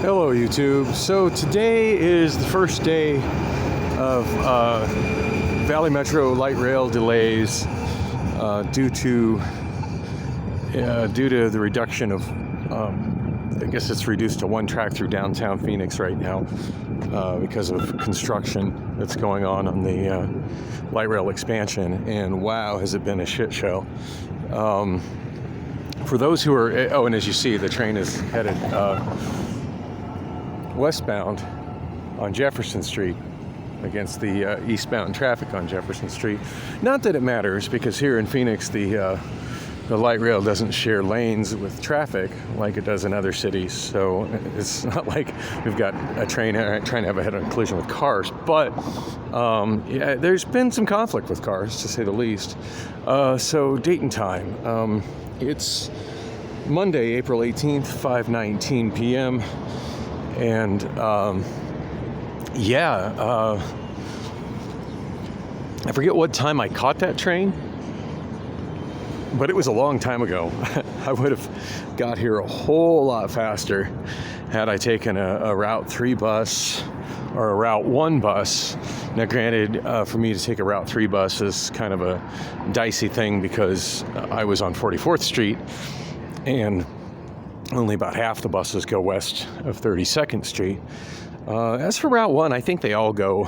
Hello YouTube. So today is the first day of Valley Metro light rail delays due to the reduction of I guess it's reduced to one track through downtown Phoenix right now because of construction that's going on the light rail expansion, and wow, has it been a shit show. For those who are, and as you see, the train is headed westbound on Jefferson Street against the eastbound traffic on Jefferson Street. Not that it matters, because here in Phoenix the light rail doesn't share lanes with traffic like it does in other cities, so it's not like we've got a train trying to have a head-on collision with cars. But yeah, there's been some conflict with cars, to say the least. So date and time. It's Monday, April 18th, 5:19 p.m. And I forget what time I caught that train, but it was a long time ago. I would have got here a whole lot faster had I taken a Route 3 bus or a Route 1 bus. Now granted, for me to take a Route 3 bus is kind of a dicey thing because I was on 44th Street and only about half the buses go west of 32nd Street. As for Route 1, I think they all go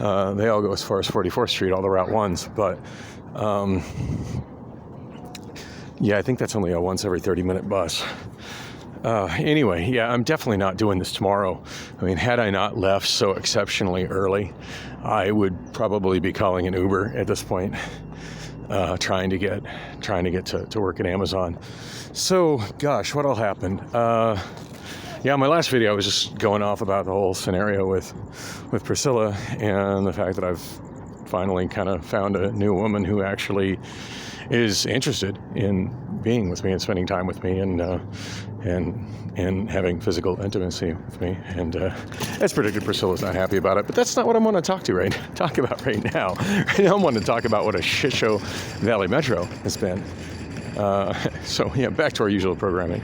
as far as 44th Street, all the Route 1s. But yeah, I think that's only a once every 30-minute bus. Anyway, yeah, I'm definitely not doing this tomorrow. I mean, had I not left so exceptionally early, I would probably be calling an Uber at this point, trying to get to work at Amazon. So, gosh, what all happened? Yeah, my last video I was just going off about the whole scenario with Priscilla and the fact that I've finally kind of found a new woman who actually is interested in being with me and spending time with me and having physical intimacy with me. And as predicted, Priscilla's not happy about it. But that's not what I want to talk about right now. Right now, I want to talk about what a shit show Valley Metro has been. So yeah, back to our usual programming.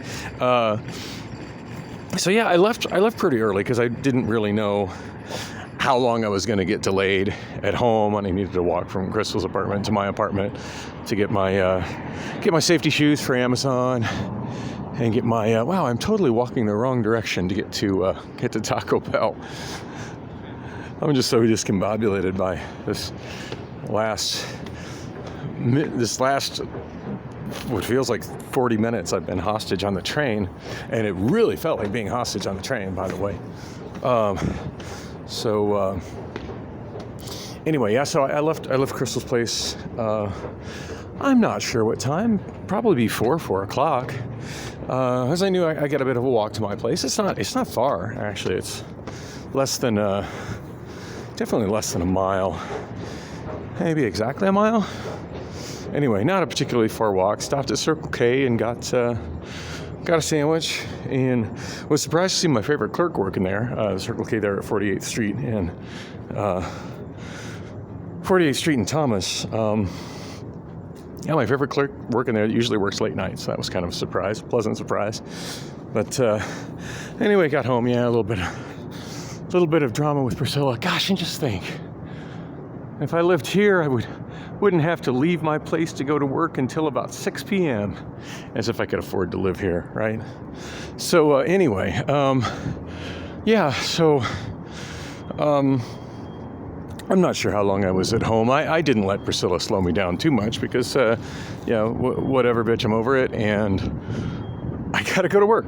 So yeah, I left pretty early because I didn't really know how long I was going to get delayed at home, and I needed to walk from Crystal's apartment to my apartment to get my safety shoes for Amazon and get my wow, I'm totally walking the wrong direction to get to Taco Bell. I'm just so discombobulated by this last what feels like 40 minutes I've been hostage on the train, and it really felt like being hostage on the train, by the way. Anyway, yeah, so I left Crystal's place. I'm not sure what time, probably before 4 o'clock. As I knew I got a bit of a walk to my place. It's not far, actually. It's definitely less than a mile. Maybe exactly a mile. Anyway, not a particularly far walk. Stopped at Circle K and got a sandwich, and was surprised to see my favorite clerk working there. Circle K there at 48th Street and 48th Street and Thomas. Yeah, my favorite clerk working there usually works late nights, so that was kind of a pleasant surprise. But anyway, got home. Yeah, a little bit of drama with Priscilla. Gosh, and just think, if I lived here, I wouldn't have to leave my place to go to work until about 6 p.m. As if I could afford to live here, right? So anyway, yeah, so I'm not sure how long I was at home. I didn't let Priscilla slow me down too much because, whatever, bitch, I'm over it, and I gotta go to work.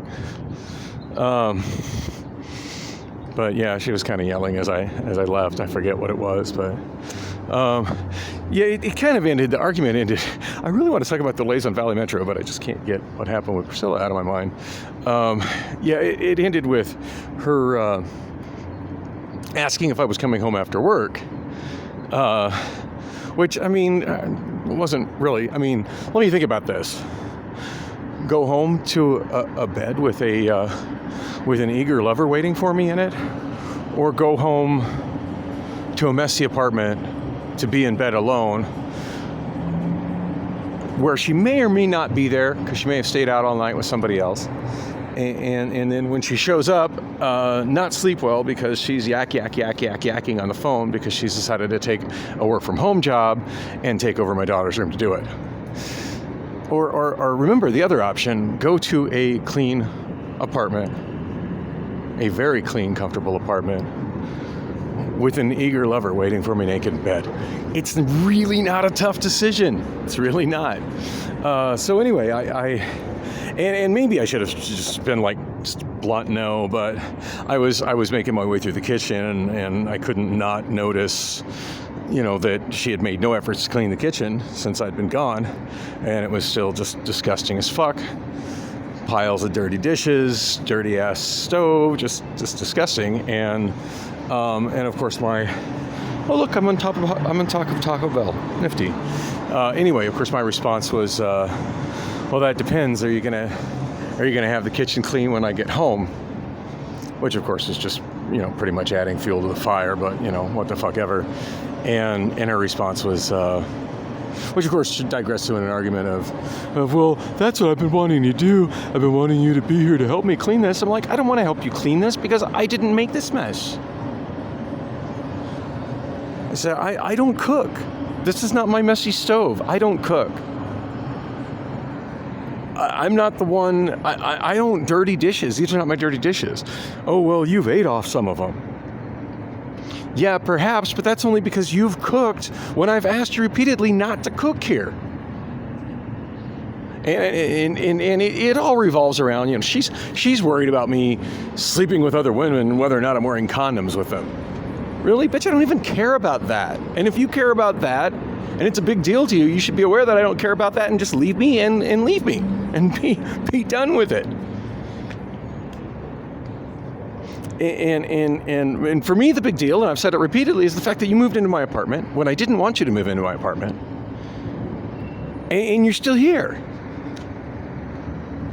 But yeah, she was kind of yelling as I left. I forget what it was, but yeah, it kind of ended. The argument ended. I really want to talk about delays on Valley Metro, but I just can't get what happened with Priscilla out of my mind. Yeah, it ended with her asking if I was coming home after work, which, I mean, wasn't really. I mean, let me think about this. Go home to a bed with an eager lover waiting for me in it, or go home to a messy apartment to be in bed alone, where she may or may not be there because she may have stayed out all night with somebody else, And then when she shows up, not sleep well because she's yakking on the phone because she's decided to take a work from home job and take over my daughter's room to do it. Or remember the other option, go to a clean apartment, a very clean, comfortable apartment with an eager lover waiting for me naked in bed. It's really not a tough decision. It's really not. So anyway, and maybe I should have just been like just blunt no, but I was making my way through the kitchen and I couldn't not notice, that she had made no efforts to clean the kitchen since I'd been gone, and it was still just disgusting as fuck. Piles of dirty dishes, dirty ass stove, just disgusting. And of course I'm on top of Taco Bell, nifty. Anyway, of course my response was, well, that depends. Are you gonna have the kitchen clean when I get home? Which of course is just pretty much adding fuel to the fire, but what the fuck ever. And her response was, which of course should digress to an argument of, well, that's what I've been wanting to do. I've been wanting you to be here to help me clean this. I'm like, I don't want to help you clean this because I didn't make this mess. I said, I don't cook. This is not my messy stove. I don't cook. I'm not the one, I don't dirty dishes. These are not my dirty dishes. Oh, well, you've ate off some of them. Yeah, perhaps, but that's only because you've cooked when I've asked you repeatedly not to cook here. And it all revolves around, she's worried about me sleeping with other women and whether or not I'm wearing condoms with them. Really? Bitch, I don't even care about that. And if you care about that, and it's a big deal to you, you should be aware that I don't care about that and just leave me and leave me and be done with it. And for me, the big deal, and I've said it repeatedly, is the fact that you moved into my apartment when I didn't want you to move into my apartment. And you're still here.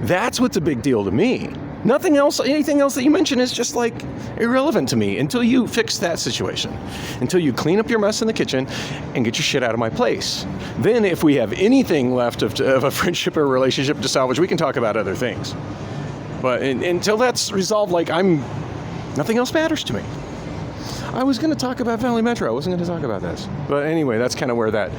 That's what's a big deal to me. Nothing else, anything else that you mention is just like irrelevant to me until you fix that situation. Until you clean up your mess in the kitchen and get your shit out of my place. Then if we have anything left of a friendship or relationship to salvage, we can talk about other things. But until that's resolved, nothing else matters to me. I was going to talk about Valley Metro. I wasn't going to talk about this. But anyway, that's kind of where that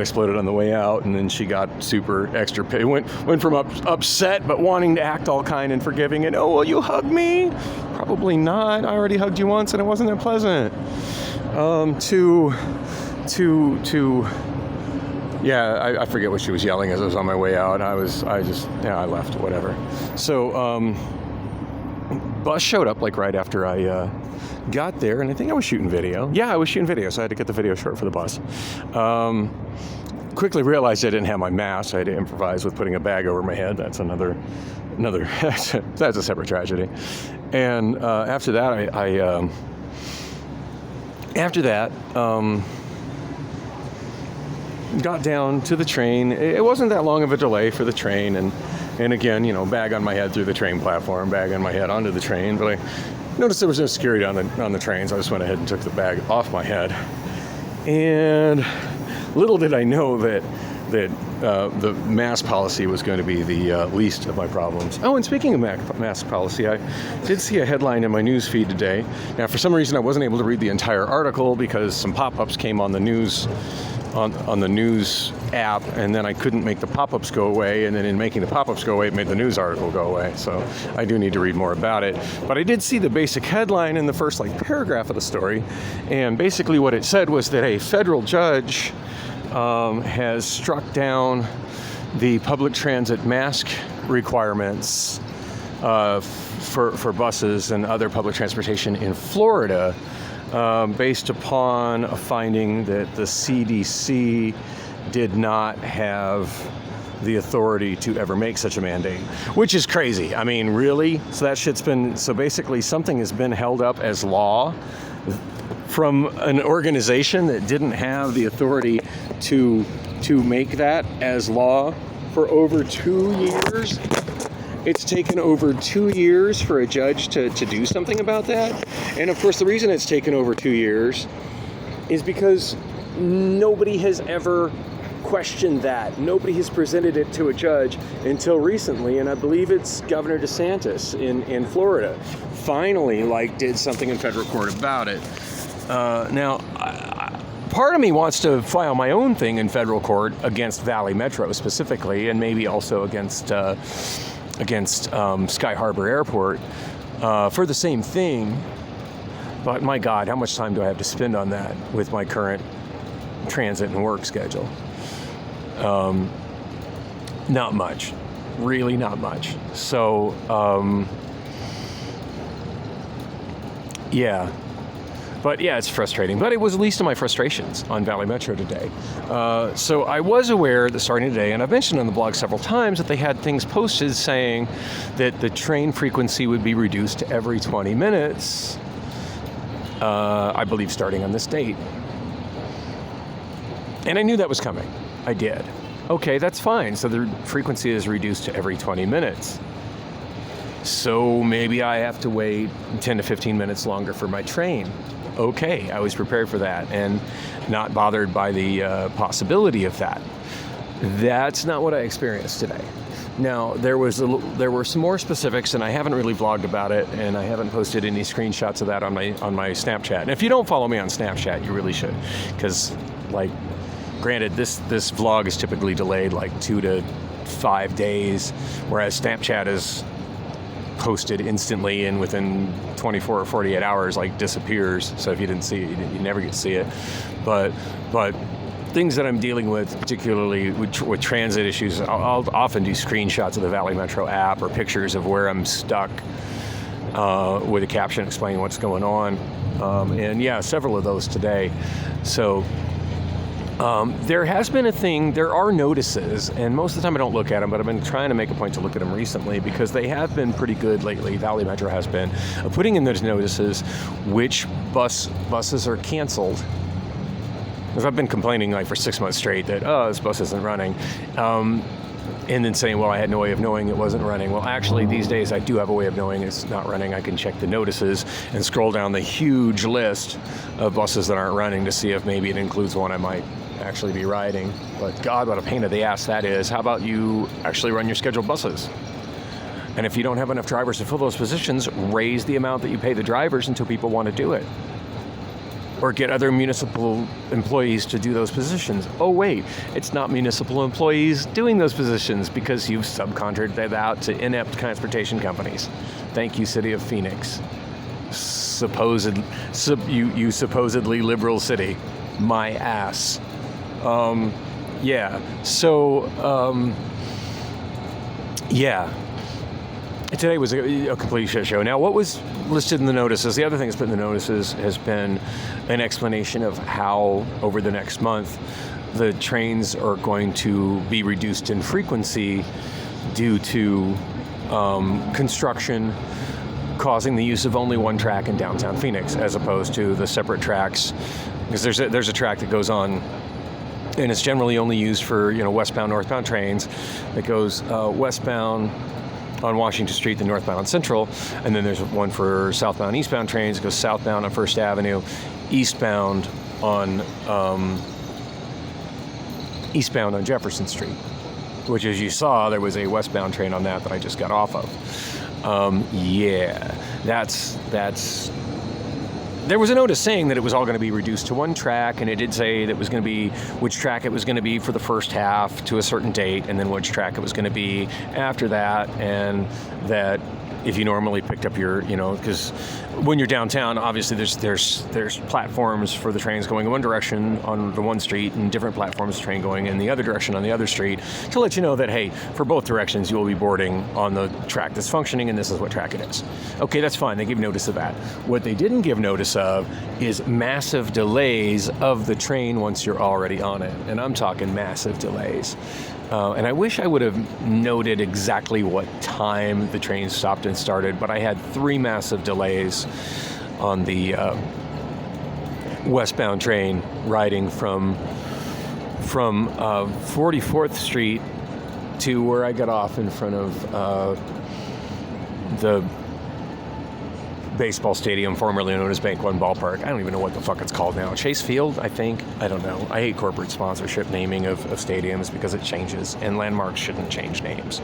exploded on the way out. And then she got super extra pay. Went from upset but wanting to act all kind and forgiving. And, oh, will you hug me? Probably not. I already hugged you once and it wasn't that pleasant. Yeah, I forget what she was yelling as I was on my way out. I left, whatever. So, bus showed up right after I got there, and I think I was shooting video. Yeah, I was shooting video, so I had to get the video short for the bus. Quickly realized I didn't have my mask. I had to improvise with putting a bag over my head. That's another that's a separate tragedy. And after that, got down to the train. It wasn't that long of a delay for the train, and again, bag on my head through the train platform, bag on my head onto the train. But I noticed there was no security on the train, so I just went ahead and took the bag off my head. And little did I know that the mask policy was going to be the least of my problems. Oh, and speaking of mask policy, I did see a headline in my news feed today. Now, for some reason, I wasn't able to read the entire article because some pop-ups came on the news on the news app, and then I couldn't make the pop-ups go away, and then in making the pop-ups go away, it made the news article go away. So I do need to read more about it. But I did see the basic headline in the first paragraph of the story, and basically what it said was that a federal judge has struck down the public transit mask requirements for buses and other public transportation in Florida, based upon a finding that the CDC did not have the authority to ever make such a mandate, which is crazy. I mean, really? So basically something has been held up as law from an organization that didn't have the authority to make that as law for over 2 years. It's taken over 2 years for a judge to do something about that. And of course, the reason it's taken over 2 years is because nobody has ever questioned that. Nobody has presented it to a judge until recently, and I believe it's Governor DeSantis in Florida finally did something in federal court about it. Now, part of me wants to file my own thing in federal court against Valley Metro specifically, and maybe also against Sky Harbor Airport for the same thing. But my God, how much time do I have to spend on that with my current transit and work schedule? Not much. Really not much. So, yeah. But yeah, it's frustrating. But it was the least of my frustrations on Valley Metro today. So I was aware that starting today, and I've mentioned on the blog several times, that they had things posted saying that the train frequency would be reduced to every 20 minutes, I believe starting on this date. And I knew that was coming. I did. Okay, that's fine. So the frequency is reduced to every 20 minutes. So maybe I have to wait 10 to 15 minutes longer for my train. Okay, I was prepared for that and not bothered by the possibility of that. That's not what I experienced today. Now, there were some more specifics, and I haven't really vlogged about it, and I haven't posted any screenshots of that on my Snapchat. And if you don't follow me on Snapchat, you really should, because, granted, this vlog is typically delayed 2 to 5 days, whereas Snapchat is posted instantly and within 24 or 48 hours disappears. So if you didn't see it, you never get to see it. But things that I'm dealing with, particularly with transit issues, I'll often do screenshots of the Valley Metro app or pictures of where I'm stuck with a caption explaining what's going on. And yeah, several of those today. So there has been a thing, there are notices, and most of the time I don't look at them, but I've been trying to make a point to look at them recently because they have been pretty good lately. Valley Metro has been putting in those notices which buses are canceled. Because I've been complaining for 6 months straight that, this bus isn't running. And then saying, well, I had no way of knowing it wasn't running. Well, actually, these days I do have a way of knowing it's not running. I can check the notices and scroll down the huge list of buses that aren't running to see if maybe it includes one I might actually be riding. But God, what a pain in the ass that is. How about you actually run your scheduled buses? And if you don't have enough drivers to fill those positions, raise the amount that you pay the drivers until people want to do it. Or get other municipal employees to do those positions. Oh wait, it's not municipal employees doing those positions because you've subcontracted that out to inept transportation companies. Thank you, City of Phoenix. You supposedly liberal city. My ass. Yeah. So, yeah. Today was a complete shit show. Now, what was listed in the notices, the other thing that's put in the notices has been an explanation of how, over the next month, the trains are going to be reduced in frequency due to construction causing the use of only one track in downtown Phoenix, as opposed to the separate tracks. Because there's a track that goes on, and it's generally only used for westbound, northbound trains. That goes westbound on Washington Street, then northbound on Central, and then there's one for southbound, eastbound trains. It goes southbound on First Avenue, eastbound on Jefferson Street, which, as you saw, there was a westbound train on that I just got off of. Yeah, that's. There was a notice saying that it was all going to be reduced to one track, and it did say that it was going to be which track it was going to be for the first half to a certain date, and then which track it was going to be after that, and that if you normally picked up your, because when you're downtown, obviously there's platforms for the trains going in one direction on the one street and different platforms of train going in the other direction on the other street to let you know that, hey, for both directions you will be boarding on the track that's functioning, and this is what track it is. Okay, that's fine. They give notice of that. What they didn't give notice of is massive delays of the train once you're already on it. And I'm talking massive delays. And I wish I would have noted exactly what time the train stopped and started, but I had 3 massive delays on the westbound train riding from 44th Street to where I got off in front of baseball stadium, formerly known as Bank One Ballpark. I don't even know what the fuck it's called now. Chase Field, I think. I don't know. I hate corporate sponsorship naming of stadiums because it changes, and landmarks shouldn't change names.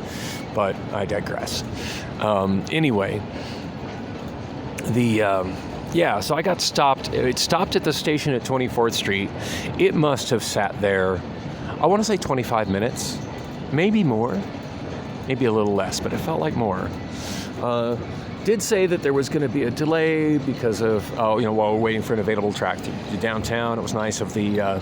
But I digress. Anyway, so I got stopped. It stopped at the station at 24th Street. It must have sat there, I want to say 25 minutes, maybe more, maybe a little less, but it felt like more. Did say that there was going to be a delay because of, while we're waiting for an available track to downtown. It was nice of the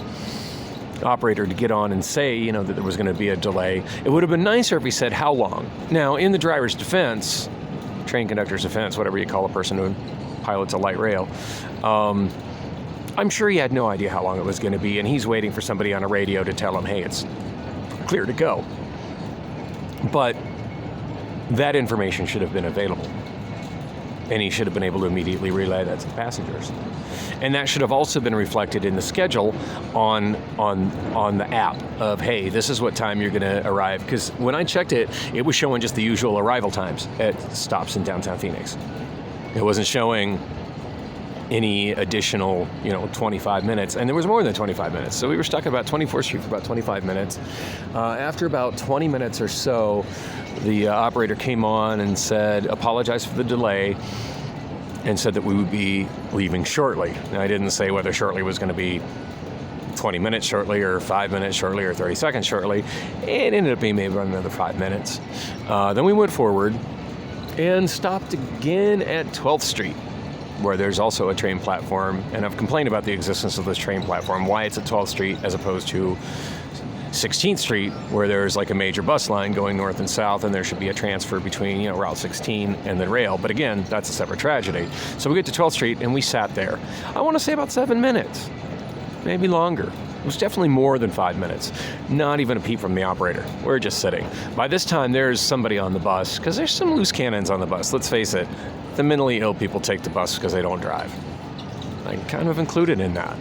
operator to get on and say, that there was going to be a delay. It would have been nicer if he said how long. Now, in the driver's defense, train conductor's defense, whatever you call a person who pilots a light rail, I'm sure he had no idea how long it was going to be, and he's waiting for somebody on a radio to tell him, hey, it's clear to go. But that information should have been available, and he should have been able to immediately relay that to the passengers. And that should have also been reflected in the schedule on the app of, hey, this is what time you're going to arrive. Because when I checked it, it was showing just the usual arrival times at stops in downtown Phoenix. It wasn't showing any additional, 25 minutes. And there was more than 25 minutes. So we were stuck at about 24th Street for about 25 minutes. After about 20 minutes or so, the operator came on and said, apologized for the delay, and said that we would be leaving shortly. Now, I didn't say whether shortly was going to be 20 minutes shortly or 5 minutes shortly or 30 seconds shortly. It ended up being maybe another 5 minutes. Then we went forward and stopped again at 12th Street, where there's also a train platform. And I've complained about the existence of this train platform, why it's at 12th Street as opposed to 16th Street, where there's like a major bus line going north and south, and there should be a transfer between, Route 16 and the rail. But again, that's a separate tragedy. So we get to 12th Street and we sat there. I want to say about 7 minutes, maybe longer. It was definitely more than 5 minutes. Not even a peep from the operator. We're just sitting. By this time, there's somebody on the bus, because there's some loose cannons on the bus. Let's face it, the mentally ill people take the bus because they don't drive. I'm kind of included in that.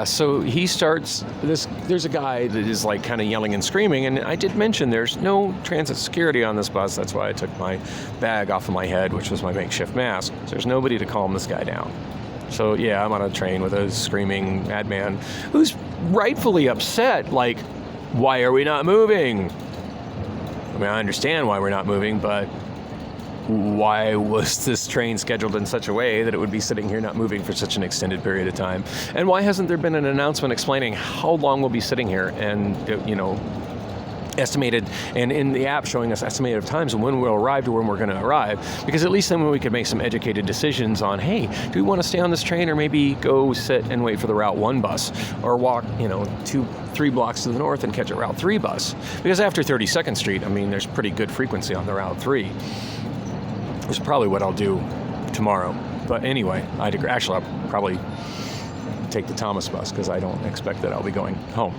So he starts this. There's a guy that is like kind of yelling and screaming, and I did mention there's no transit security on this bus. That's why I took my bag off of my head, which was my makeshift mask. So there's nobody to calm this guy down. So yeah, I'm on a train with a screaming madman who's rightfully upset. Like, why are we not moving? I mean, I understand why we're not moving, but why was this train scheduled in such a way that it would be sitting here not moving for such an extended period of time? And why hasn't there been an announcement explaining how long we'll be sitting here and, estimated, and in the app showing us estimated times and when we'll arrive to when we're going to arrive? Because at least then we could make some educated decisions on, hey, do we want to stay on this train or maybe go sit and wait for the Route 1 bus or walk, 2-3 blocks to the north and catch a Route 3 bus? Because after 32nd Street, I mean, there's pretty good frequency on the Route 3. Which is probably what I'll do tomorrow. But anyway, I'll probably take the Thomas bus because I don't expect that I'll be going home.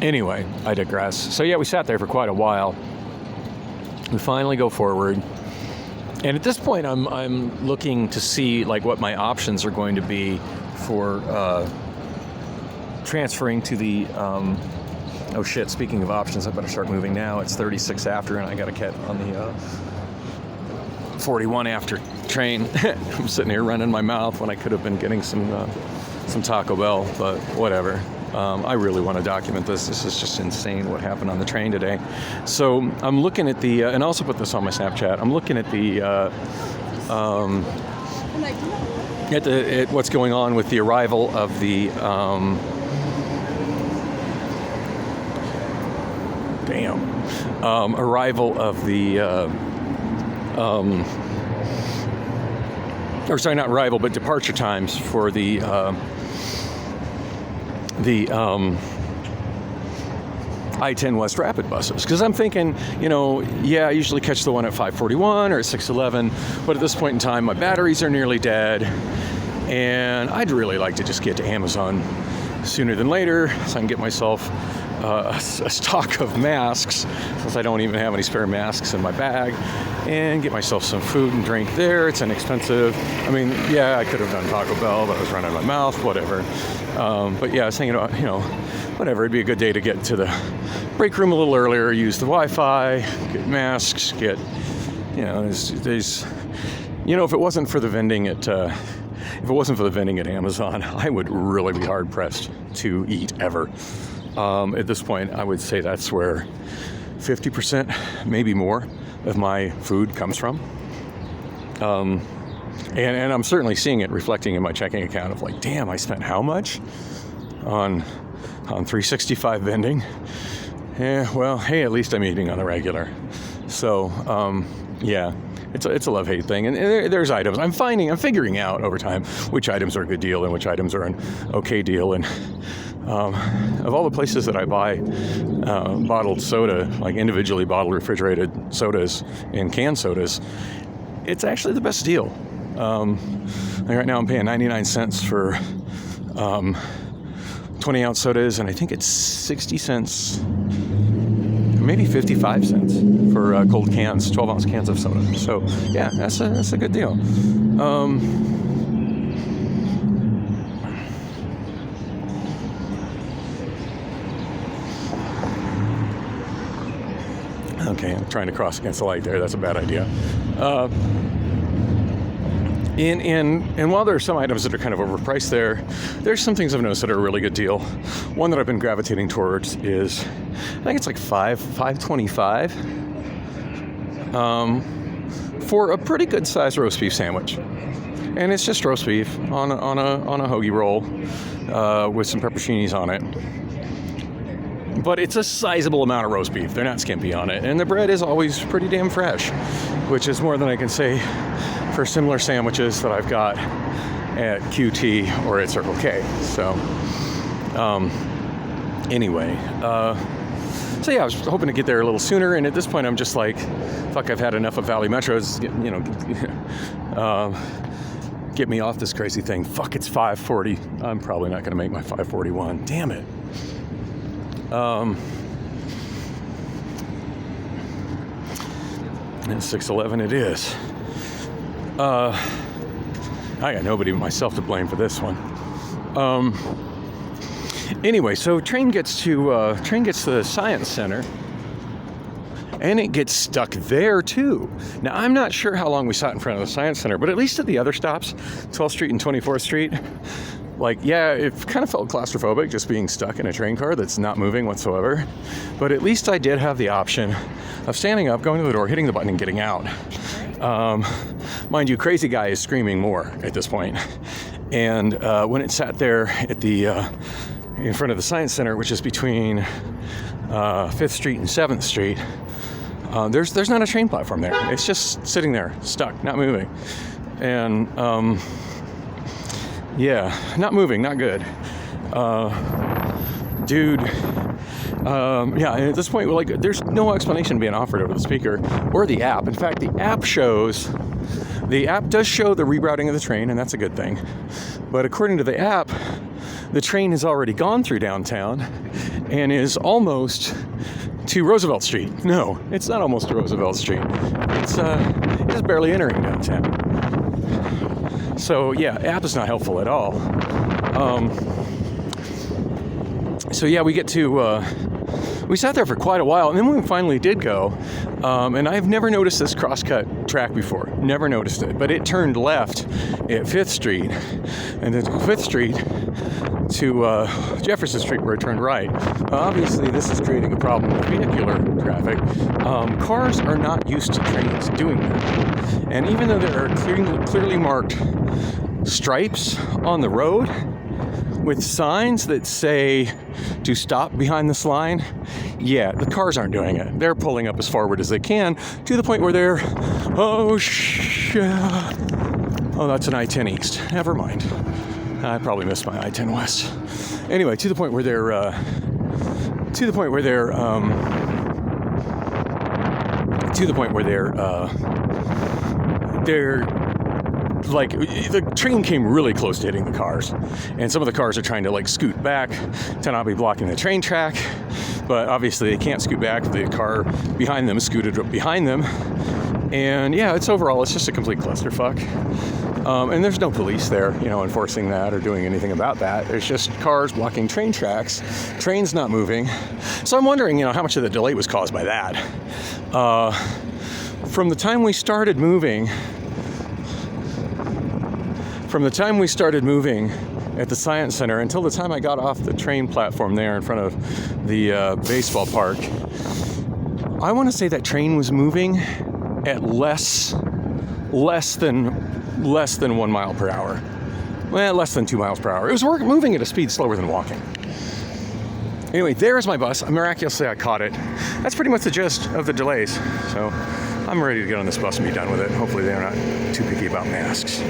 Anyway, I digress. So yeah, we sat there for quite a while. We finally go forward. And at this point, I'm looking to see like what my options are going to be for transferring to the... Oh shit, speaking of options, I better start moving now. It's 36 after and I got to get on the 41 after train. I'm sitting here running my mouth when I could have been getting some Taco Bell, but whatever. I really want to document this. This is just insane what happened on the train today. So I'm looking at the, and I also put this on my Snapchat, I'm looking at the, at what's going on with the arrival of the, arrival of the, or sorry, not arrival, but departure times for the I-10 West Rapid buses. Because I'm thinking, I usually catch the one at 5:41 or at 6:11, but at this point in time, my batteries are nearly dead, and I'd really like to just get to Amazon sooner than later so I can get myself a stock of masks, since I don't even have any spare masks in my bag, and get myself some food and drink there. It's inexpensive. I mean, yeah, I could have done Taco Bell, but I was running my mouth, whatever. But yeah, I was thinking about, whatever, it'd be a good day to get to the break room a little earlier, use the Wi-Fi, get masks, get there's if it wasn't for the vending at Amazon, I would really be hard pressed to eat ever. At this point, I would say that's where 50%, maybe more, of my food comes from. And I'm certainly seeing it reflecting in my checking account of like, damn, I spent how much on 365 vending? Yeah, well, hey, at least I'm eating on the regular. So, it's a love-hate thing. And there's items. I'm figuring out over time which items are a good deal and which items are an okay deal. And of all the places that I buy bottled soda, like individually bottled refrigerated sodas and canned sodas, it's actually the best deal. Right now I'm paying 99 cents for 20-ounce sodas, and I think it's 60 cents, maybe 55 cents for cold cans, 12-ounce cans of soda. So, yeah, that's a good deal. Okay, I'm trying to cross against the light there. That's a bad idea. And while there are some items that are kind of overpriced there's some things I've noticed that are a really good deal. One that I've been gravitating towards is, I think it's like $5.25 for a pretty good sized roast beef sandwich. And it's just roast beef on a hoagie roll with some pepperoncinis on it. But it's a sizable amount of roast beef. They're not skimpy on it. And the bread is always pretty damn fresh, which is more than I can say for similar sandwiches that I've got at QT or at Circle K. So, anyway. So yeah, I was hoping to get there a little sooner. And at this point, I'm just like, fuck, I've had enough of Valley Metros. Get me off this crazy thing. Fuck, it's 5:40. I'm probably not going to make my 5:41. Damn it. And 6:11 it is. I got nobody but myself to blame for this one. Anyway, so train gets to the Science Center, and it gets stuck there too. Now, I'm not sure how long we sat in front of the Science Center, but at least at the other stops, 12th Street and 24th Street, it kind of felt claustrophobic just being stuck in a train car that's not moving whatsoever. But at least I did have the option of standing up, going to the door, hitting the button, and getting out. Mind you, Crazy Guy is screaming more at this point. And when it sat there at in front of the Science Center, which is between 5th Street and 7th Street, there's not a train platform there. It's just sitting there, stuck, not moving. And not moving, not good. Dude, and at this point, there's no explanation being offered over the speaker or the app. In fact, the app does show the rerouting of the train, and that's a good thing. But according to the app, the train has already gone through downtown and is almost to Roosevelt Street. No, it's not almost to Roosevelt Street. It's barely entering downtown. So yeah, app is not helpful at all. We sat there for quite a while, and then when we finally did go, and I've never noticed this crosscut track before, never noticed it, but it turned left at 5th Street, and then to 5th Street to Jefferson Street where it turned right. Obviously, this is creating a problem with vehicular traffic. Cars are not used to trains doing that, and even though there are clearly marked stripes on the road with signs that say to stop behind this line, the cars aren't doing it. They're pulling up as forward as they can to the point where they're, that's an I-10 East. Never mind. I probably missed my I-10 West. Anyway, to the point where they're like, the train came really close to hitting the cars, and some of the cars are trying to scoot back to not be blocking the train track, but obviously they can't scoot back. The car behind them scooted up behind them, and it's just a complete clusterfuck. And there's no police there, enforcing that or doing anything about that. There's just cars blocking train tracks, trains not moving. So I'm wondering, how much of the delay was caused by that. from the time we started moving at the Science Center until the time I got off the train platform there in front of the baseball park, I want to say that train was moving at less than 1 mile per hour. Well, less than 2 miles per hour. It was moving at a speed slower than walking. Anyway, there's my bus. Miraculously, I caught it. That's pretty much the gist of the delays. So I'm ready to get on this bus and be done with it. Hopefully they're not too picky about masks.